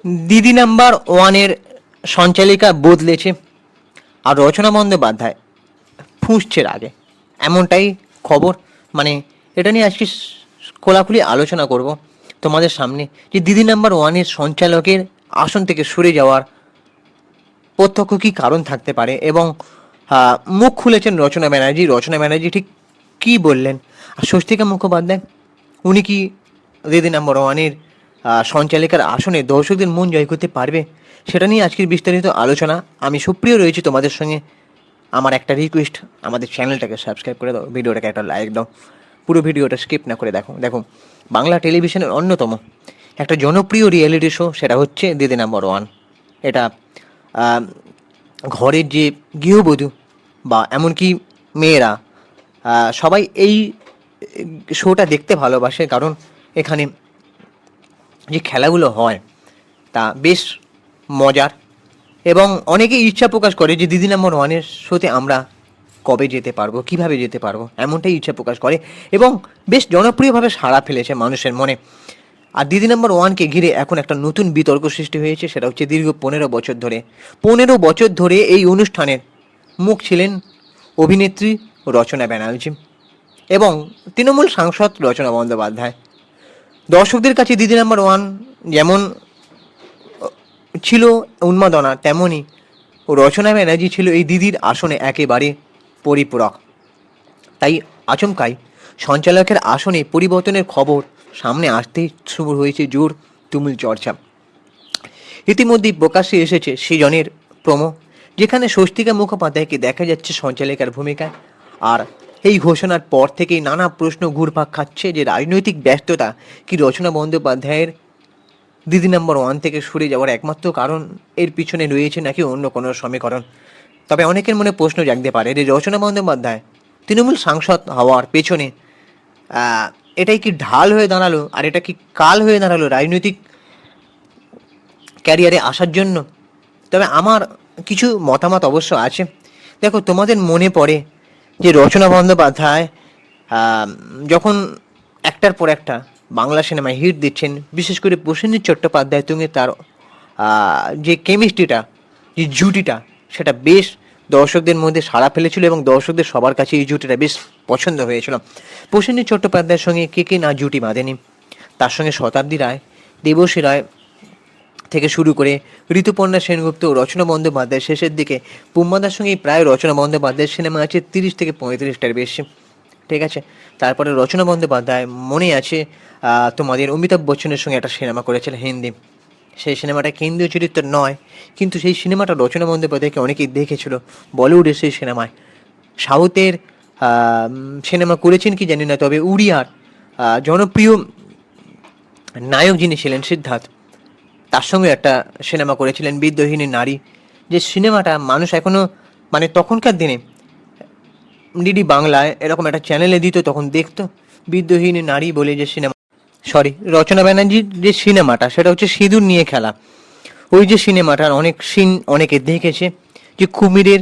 দিদি নাম্বার ওয়ানের সঞ্চালিকা বদলেছে আর রচনা বন্দ্যোপাধ্যায় ফুঁসছে আগে, এমনটাই খবর। মানে এটা নিয়ে আজকে খোলাখুলি আলোচনা করব তোমাদের সামনে, যে দিদি নাম্বার ওয়ানের সঞ্চালকের আসন থেকে সরে যাওয়ার প্রত্যক্ষ কী কারণ থাকতে পারে, এবং মুখ খুলেছেন রচনা ব্যানার্জি ঠিক কী বললেন। আর স্বস্তিকা মুখোপাধ্যায়, উনি কি দিদি নাম্বার ওয়ানের সঞ্চালিকার আসনে দর্শকদের মন জয় করতে পারবে, সেটা নিয়ে আজকের বিস্তারিত আলোচনা। আমি সুপ্রিয় রয়েছি তোমাদের সঙ্গে। আমার একটা রিকোয়েস্ট, আমাদের চ্যানেলটাকে সাবস্ক্রাইব করে দাও, ভিডিওটাকে একটা লাইক দাও, পুরো ভিডিওটা স্কিপ না করে দেখো। বাংলা টেলিভিশনের অন্যতম একটা জনপ্রিয় রিয়েলিটি শো, সেটা হচ্ছে দিদি নাম্বার ওয়ান। এটা ঘরের যে গৃহবধূ বা এমনকি মেয়েরা সবাই এই শোটা দেখতে ভালোবাসে, কারণ এখানে যে খেলাগুলো হয় তা বেশ মজার, এবং অনেকেই ইচ্ছা প্রকাশ করে যে দিদি নাম্বার ওয়ানের শোতে আমরা কবে যেতে পারবো, কিভাবে যেতে পারবো, এমনটাই ইচ্ছা প্রকাশ করে, এবং বেশ জনপ্রিয়ভাবে সাড়া ফেলেছে মানুষের মনে। আর দিদি নাম্বার ওয়ানকে ঘিরে এখন একটা নতুন বিতর্ক সৃষ্টি হয়েছে, সেটা হচ্ছে দীর্ঘ 15 বছর ধরে এই অনুষ্ঠানের মুখ ছিলেন অভিনেত্রী রচনা ব্যানার্জি এবং তৃণমূল সাংসদ রচনা বন্দ্যোপাধ্যায়। দর্শকদের কাছে দিদি নাম্বার ওয়ান যেমন ছিল উন্মাদনা, তেমনই রচনা ব্যানার্জি ছিল এই দিদির আসনে একেবারে পরিপূরক। তাই আচমকাই সঞ্চালকের আসনে পরিবর্তনের খবর সামনে আসতেই শুরু হয়েছে জোর তুমুল চর্চা। ইতিমধ্যেই প্রকাশ্যে এসেছে সৃজনের প্রোমো, যেখানে স্বস্তিকা মুখোপাধ্যায়কে দেখা যাচ্ছে সঞ্চালিকার ভূমিকায়। আর এই ঘোষণার পর থেকেই নানা প্রশ্ন ঘুরপাক খাচ্ছে যে রাজনৈতিক ব্যস্ততা কি রচনা বন্দ্যোপাধ্যায়ের দিদি নাম্বার ওয়ান থেকে সরে যাওয়ার একমাত্র কারণ, এর পিছনে রয়েছে নাকি অন্য কোনো সমীকরণ। তবে অনেকের মনে প্রশ্ন জাগতে পারে যে রচনা বন্দ্যোপাধ্যায় তৃণমূল সাংসদ হওয়ার পেছনে এটাই কি ঢাল হয়ে দাঁড়ালো, আর এটা কি কাল হয়ে দাঁড়ালো রাজনৈতিক ক্যারিয়ারে আসার জন্য। তবে আমার কিছু মতামত অবশ্য আছে। দেখো, তোমাদের মনে পড়ে যে রচনা বন্দ্যোপাধ্যায় যখন একটার পর একটা বাংলা সিনেমায় হিট দিচ্ছেন, বিশেষ করে প্রসেনজিৎ চট্টোপাধ্যায় সঙ্গে তার যে কেমিস্ট্রিটা, যে জুটিটা, সেটা বেশ দর্শকদের মধ্যে সাড়া ফেলেছিল এবং দর্শকদের সবার কাছে এই জুটিটা বেশ পছন্দ হয়েছিল। প্রসেনজিৎ চট্টোপাধ্যায়ের সঙ্গে কে না জুটি বাঁধেনি, তার সঙ্গে শতাব্দী রায়, দেবশ্রী রায় থেকে শুরু করে ঋতুপর্ণা সেনগুপ্ত, রচনা বন্দ্যোপাধ্যায়, শেষের দিকে বুম্বাদার সঙ্গে প্রায় রচনা বন্দ্যোপাধ্যায়ের সিনেমা আছে 30 থেকে 35টার বেশি। ঠিক আছে, তারপরে রচনা বন্দ্যোপাধ্যায় মনে আছে তোমাদের অমিতাভ বচ্চনের সঙ্গে একটা সিনেমা করেছিল হিন্দি। সেই সিনেমাটা কেন্দ্রীয় চরিত্র নয়, কিন্তু সেই সিনেমাটা রচনা বন্দ্যোপাধ্যায়কে অনেকেই দেখেছিল বলিউডের সেই সিনেমায়। সাউথের সিনেমা করেছেন কি জানি না, তবে উড়িয়ার জনপ্রিয় নায়ক যিনি ছিলেন সিদ্ধার্থ, তার সঙ্গে একটা সিনেমা করেছিলেন বিদ্রোহিনী নারী, যে সিনেমাটা মানুষ এখনও মানে তখনকার দিনে ডিডি বাংলায় এরকম একটা চ্যানেলে দিত, তখন দেখতো বিদ্রোহিনী নারী বলে যে সিনেমা। রচনা ব্যানার্জির যে সিনেমাটা, সেটা হচ্ছে সিঁদুর নিয়ে খেলা। ওই যে সিনেমাটার অনেক সিন অনেকে দেখেছে, যে কুমিরের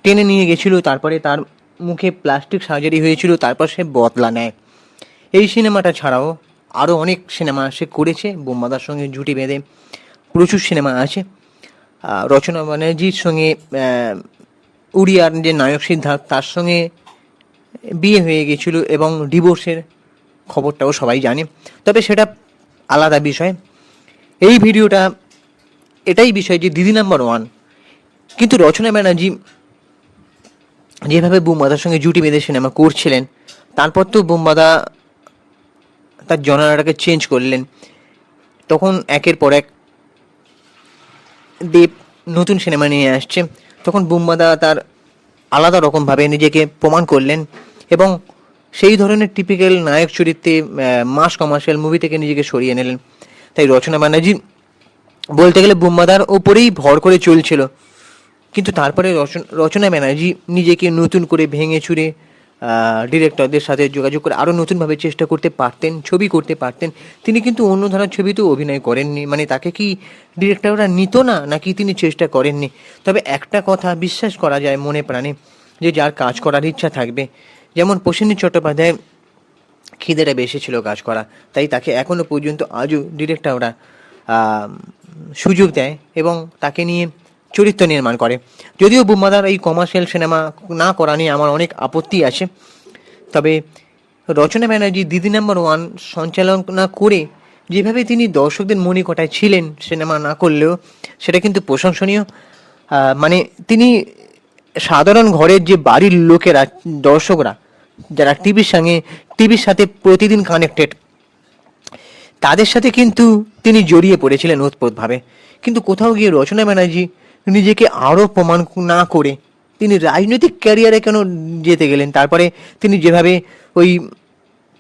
টেনে নিয়ে গেছিল, তারপরে তার মুখে প্লাস্টিক সার্জারি হয়েছিল, তারপর সে বদলা নেয়। এই সিনেমাটা ছাড়াও আরও অনেক সিনেমা সে করেছে বোম্বাদার সঙ্গে জুটি বেঁধে, প্রচুর সিনেমা আছে। রচনা ব্যানার্জির সঙ্গে উড়িয়ার যে নায়ক সিদ্ধার্থ, তার সঙ্গে বিয়ে হয়ে গেছিল এবং ডিভোর্সের খবরটাও সবাই জানে, তবে সেটা আলাদা বিষয়। এই ভিডিওটা এটাই বিষয় যে দিদি নাম্বার ওয়ান, কিন্তু রচনা ব্যানার্জি যেভাবে বুম্বাদার সঙ্গে জুটি বেঁধে সিনেমা করছিলেন, তারপর তো বুম্বাদা তার জনারাটাকে চেঞ্জ করলেন, তখন একের পর এক দেব নতুন সিনেমা নিয়ে আসছে, তখন বুম্বাদা তার আলাদা রকমভাবে নিজেকে প্রমাণ করলেন এবং সেই ধরনের টিপিক্যাল নায়ক চরিত্রে মাস কমার্শিয়াল মুভি থেকে নিজেকে সরিয়ে নিলেন। তাই রচনা ব্যানার্জি বলতে গেলে বুম্বাদার ওপরেই ভর করে চলছিল, কিন্তু তারপরে রচনা ব্যানার্জি নিজেকে নতুন করে ভেঙে চুরে ডিরেক্টরদের সাথে যোগাযোগ করে আরও নতুনভাবে চেষ্টা করতে পারতেন, ছবি করতে পারতেন। তিনি কিন্তু অন্য ধারার ছবিতেও অভিনয় করেননি, মানে তাকে কি ডিরেক্টররা নিত না, নাকি তিনি চেষ্টা করেননি। তবে একটা কথা বিশ্বাস করা যায় মনে প্রাণে, যে যার কাজ করার ইচ্ছা থাকবে, যেমন প্রসেনজিৎ চট্টোপাধ্যায় খিদেটা বেশি ছিল কাজ করা, তাই তাকে এখনও পর্যন্ত আজও ডিরেক্টররা সুযোগ দেয় এবং তাকে নিয়ে চরিত্র নির্মাণ করে। যদিও বুম্বাদার এই কমার্শিয়াল সিনেমা না করা নিয়ে আমার অনেক আপত্তি আছে, তবে রচনা ব্যানার্জি দিদি নাম্বার ওয়ান সঞ্চালনা করে যেভাবে তিনি দর্শকদের মনিকটায় ছিলেন সিনেমা না করলেও, সেটা কিন্তু প্রশংসনীয়। মানে তিনি সাধারণ ঘরের যে বাড়ির লোকেরা, দর্শকরা যারা টিভির সাথে প্রতিদিন কানেক্টেড, তাদের সাথে কিন্তু তিনি জড়িয়ে পড়েছিলেন ওতপ্রোতভাবে। কিন্তু কোথাও গিয়ে রচনা ব্যানার্জি নিজেকে আরও প্রমাণ না করে তিনি রাজনৈতিক ক্যারিয়ারে কেন যেতে গেলেন? তারপরে তিনি যেভাবে ওই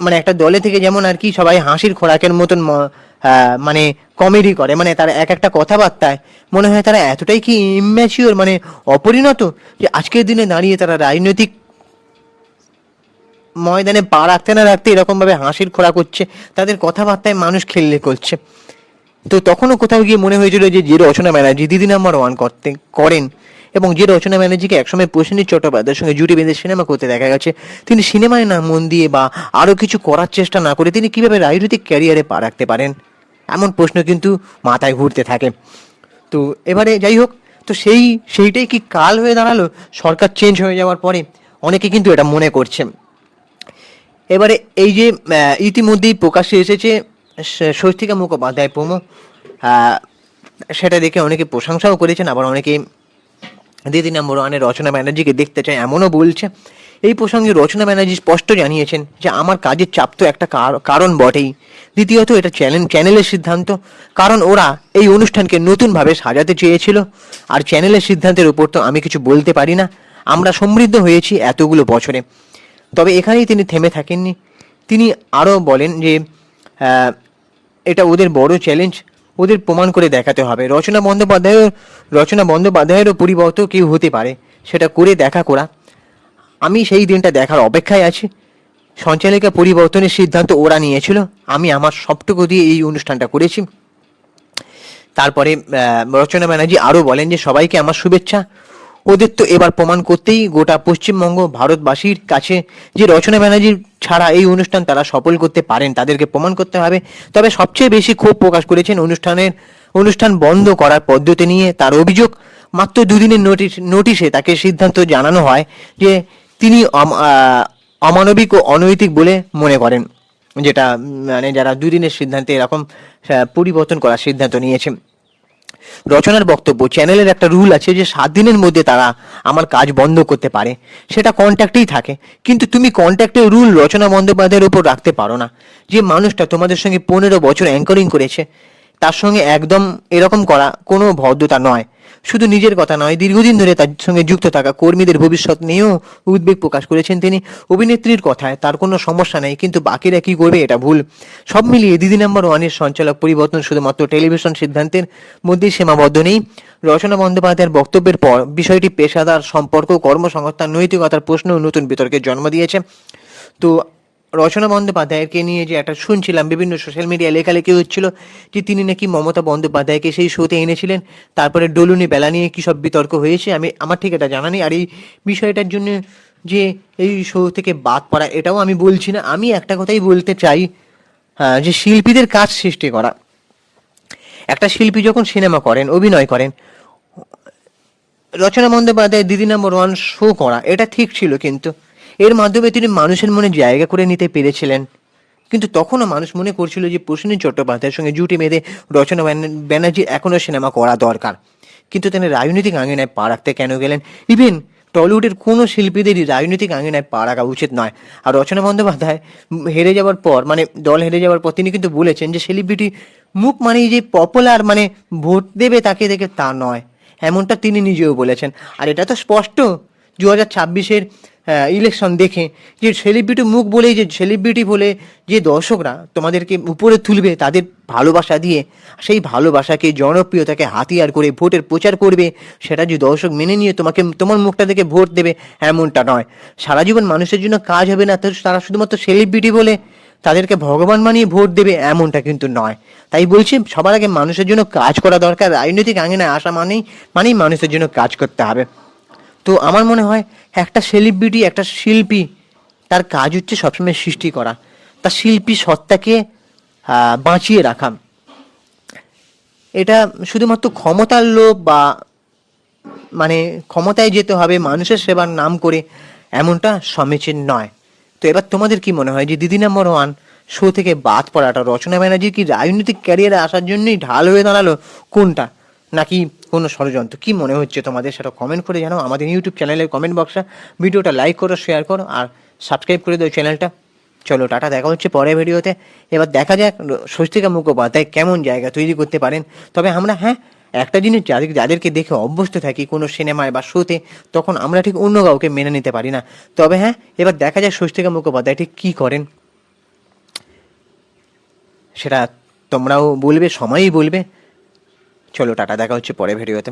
মানে একটা দলে থেকে যেমন আর কি সবাই হাসির খোরাকের মতন মানে কমেডি করে, মানে তার এক একটা কথাবার্তায় মনে হয় তারা এতটাই কি ইম্যাচিওর, মানে অপরিণত, যে আজকের দিনে দাঁড়িয়ে তারা রাজনৈতিক ময়দানে পা রাখতে না রাখতে এরকমভাবে হাসির খোরাক করছে, তাদের কথাবার্তায় মানুষ খেললে করছে। তো তখনও কোথাও গিয়ে মনে হয়েছিল যে রচনা ব্যানার্জি দিদি নাম্বার ওয়ান করেন, এবং যে রচনা ব্যানার্জিকে একসময় প্রসেনজিৎ চট্টোপাধ্যায়ের সঙ্গে জুটি বেঁধে সিনেমা করতে দেখা গেছে, তিনি সিনেমায় না মন দিয়ে বা আরও কিছু করার চেষ্টা না করে তিনি কীভাবে রাজনৈতিক ক্যারিয়ারে পা রাখতে পারেন, এমন প্রশ্ন কিন্তু মাথায় ঘুরতে থাকে। তো এবারে যাই হোক, তো সেইটাই কি কাল হয়ে দাঁড়ালো সরকার চেঞ্জ হয়ে যাওয়ার পরে? অনেকে কিন্তু এটা মনে করছে। এবারে এই যে ইতিমধ্যেই প্রকাশ্যে এসেছে স্বস্তিকা মুখোপাধ্যায় প্রোমো, সেটা দেখে অনেকে প্রশংসাও করেছেন, আবার অনেকে দিদি নাম্বার ওয়ানের রচনা ব্যানার্জিকে দেখতে চায় এমনও বলছে। এই প্রসঙ্গে রচনা ব্যানার্জি স্পষ্ট জানিয়েছেন যে আমার কাজের চাপ তো একটা কারণ বটেই, দ্বিতীয়ত এটা চ্যানেলের সিদ্ধান্ত, কারণ ওরা এই অনুষ্ঠানকে নতুনভাবে সাজাতে চেয়েছিল, আর চ্যানেলের সিদ্ধান্তের উপর তো আমি কিছু বলতে পারি না। আমরা সমৃদ্ধ হয়েছি এতগুলো বছরে। তবে এখানেই তিনি থেমে থাকেননি, তিনি আরও বলেন যে এটা ওদের বড় চ্যালেঞ্জ, ওদের প্রমাণ করে দেখাতে হবে। রচনা বন্দ্যোপাধ্যায়েরও পরিবর্তন কেউ হতে পারে, সেটা করে করা। আমি সেই দিনটা দেখার অপেক্ষায় আছি। সঞ্চালিকা পরিবর্তনের সিদ্ধান্ত ওরা নিয়েছিল, আমি আমার সবটুকু দিয়ে এই অনুষ্ঠানটা করেছি। তারপরে রচনা ব্যানার্জি আরও বলেন যে সবাইকে আমার শুভেচ্ছা। ওদের তো এবার প্রমাণ করতেই গোটা পশ্চিমবঙ্গ ভারতবাসীর কাছে যে রচনা ব্যানার্জি ছাড়া এই অনুষ্ঠান তারা সফল করতে পারেন, তাদেরকে প্রমাণ করতে হবে। তবে সবচেয়ে বেশি ক্ষোভ প্রকাশ করেছেন অনুষ্ঠান বন্ধ করার পদ্ধতি নিয়ে। তার অভিযোগ, মাত্র দুদিনের নোটিশে তাকে সিদ্ধান্ত জানানো হয় যে তিনি অমানবিক ও অনৈতিক বলে মনে করেন, যেটা মানে যারা দুদিনের সিদ্ধান্তে এরকম পরিবর্তন করার সিদ্ধান্ত নিয়েছে। রচনার বক্তব্য, চ্যানেলের একটা রুল আছে যে 7 দিনের মধ্যে তারা আমার কাজ বন্ধ করতে পারে, সেটা কন্ট্যাক্টেই থাকে। কিন্তু তুমি কন্ট্যাক্টের রুল রচনা বন্দ্যোপাধ্যায়ের উপর রাখতে পারো না। যে মানুষটা তোমাদের সঙ্গে 15 বছর অ্যাঙ্করিং করেছে, তার সঙ্গে একদম এরকম করা কোনো ভদ্রতা নয়। শুধু নিজের কথা নয়, দীর্ঘদিন ধরে তার সঙ্গে যুক্ত থাকা কর্মীদের ভবিষ্যৎ নিয়েও উদ্বেগ প্রকাশ করেছেন তিনি। অভিনেত্রীর কথায় তার কোনো সমস্যা নেই, কিন্তু বাকিরা কি করবে এটা ভুল। সব মিলিয়ে দিদি নাম্বার ওয়ানের সঞ্চালক পরিবর্তন শুধুমাত্র টেলিভিশন সিদ্ধান্তের মধ্যেই সীমাবদ্ধ নেই। রচনা বন্দ্যোপাধ্যায়ের বক্তব্যের পর বিষয়টি পেশাদার সম্পর্ক, কর্মসংস্থান, নৈতিকতার প্রশ্ন ও নতুন বিতর্কের জন্ম দিয়েছে। তো রচনা বন্দ্যোপাধ্যায়কে নিয়ে যে একটা শুনছিলাম, বিভিন্ন সোশ্যাল মিডিয়ায় লেখালেখি হচ্ছিল যে তিনি নাকি মমতা বন্দ্যোপাধ্যায়কে সেই শোতে এনেছিলেন, তারপরে ডলুনি বেলা নিয়ে কী সব বিতর্ক হয়েছে, আমার ঠিক এটা জানা নেই। আর এই বিষয়টার জন্য যে এই শো থেকে বাদ পড়া, এটাও আমি বলছি না। আমি একটা কথাই বলতে চাই, যে শিল্পীদের কাজ সৃষ্টি করা। একটা শিল্পী যখন সিনেমা করেন, অভিনয় করেন, রচনা বন্দ্যোপাধ্যায় দিদি নাম্বার ওয়ান শো করা এটা ঠিক ছিল, কিন্তু এর মাধ্যমে তিনি মানুষের মনে জায়গা করে নিতে পেরেছিলেন। কিন্তু তখনও মানুষ মনে করছিল যে প্রসেনজিৎ চট্টোপাধ্যায়ের সঙ্গে জুটি বেঁধে রচনা ব্যানার্জির এখনও সিনেমা করা দরকার। কিন্তু তিনি রাজনৈতিক আঙিনায় পা রাখতে কেন গেলেন? ইভেন টলিউডের কোনো শিল্পীদেরই রাজনৈতিক আঙিনায় পা রাখা উচিত নয়। আর রচনা বন্দ্যোপাধ্যায় হেরে যাওয়ার পর, মানে দল হেরে যাওয়ার পর তিনি কিন্তু বলেছেন যে সেলিব্রিটি মুখ মানেই যে পপুলার, মানে ভোট দেবে তাকে দেখে তা নয়, এমনটা তিনি নিজেও বলেছেন। আর এটা তো স্পষ্ট 2026-এর ইলেকশন দেখে, যে সেলিব্রিটি মুখ বলেই, যে সেলিব্রিটি বলে যে দর্শকরা তোমাদেরকে উপরে তুলবে তাদের ভালোবাসা দিয়ে, সেই ভালোবাসাকে, জনপ্রিয়তাকে হাতিয়ার করে ভোটের প্রচার করবে, সেটা যে দর্শক মেনে নিয়ে তোমার মুখটা দেখে ভোট দেবে, এমনটা নয়। সারা জীবন মানুষের জন্য কাজ হবে না, তারা শুধুমাত্র সেলিব্রিটি বলে তাদেরকে ভগবান মানিয়ে ভোট দেবে, এমনটা কিন্তু নয়। তাই বলছি, সবার আগে মানুষের জন্য কাজ করা দরকার। রাজনৈতিক আঙিনায় আসা মানেই মানুষের জন্য কাজ করতে হবে। তো আমার মনে হয় একটা সেলিব্রিটি, একটা শিল্পী, তার কাজ হচ্ছে সবসময় সৃষ্টি করা, তার শিল্পী সত্তাকে বাঁচিয়ে রাখা। এটা শুধুমাত্র ক্ষমতার লোভ বা মানে ক্ষমতায় যেতে হবে মানুষের সেবার নাম করে, এমনটা সমীচীন নয়। তো এবার তোমাদের কি মনে হয় যে দিদি নাম্বার ওয়ান শো থেকে বাদ পড়াটা রচনা ব্যানার্জির কি রাজনৈতিক ক্যারিয়ারে আসার জন্যই ঢাল হয়ে দাঁড়ালো, কোনটা, নাকি কোনো ষড়যন্ত্র? কি মনে হচ্ছে তোমাদের, সেটা কমেন্ট করে জানাও আমাদের ইউটিউব চ্যানেলের কমেন্ট বক্সে। ভিডিওটা লাইক করো, শেয়ার করো আর সাবস্ক্রাইব করে দাও চ্যানেলটা। চলো টাটা, দেখা হচ্ছে পরের ভিডিওতে। এবার দেখা যাক স্বস্তিকা মুখোপাধ্যায় কেমন জায়গা তৈরি করতে পারেন। তবে আমরা একটা জিনিস যাদেরকে দেখে অভ্যস্ত থাকি কোনো সিনেমায় বা শোতে, তখন আমরা ঠিক অন্য কাউকে মেনে নিতে পারি না। তবে এবার দেখা যাক স্বস্তিকা মুখোপাধ্যায় ঠিক কী করেন, সেটা তোমরাও বলবে, সময়ই বলবে। চলো টাটা, দেখা হচ্ছে পরের ভিডিওতে।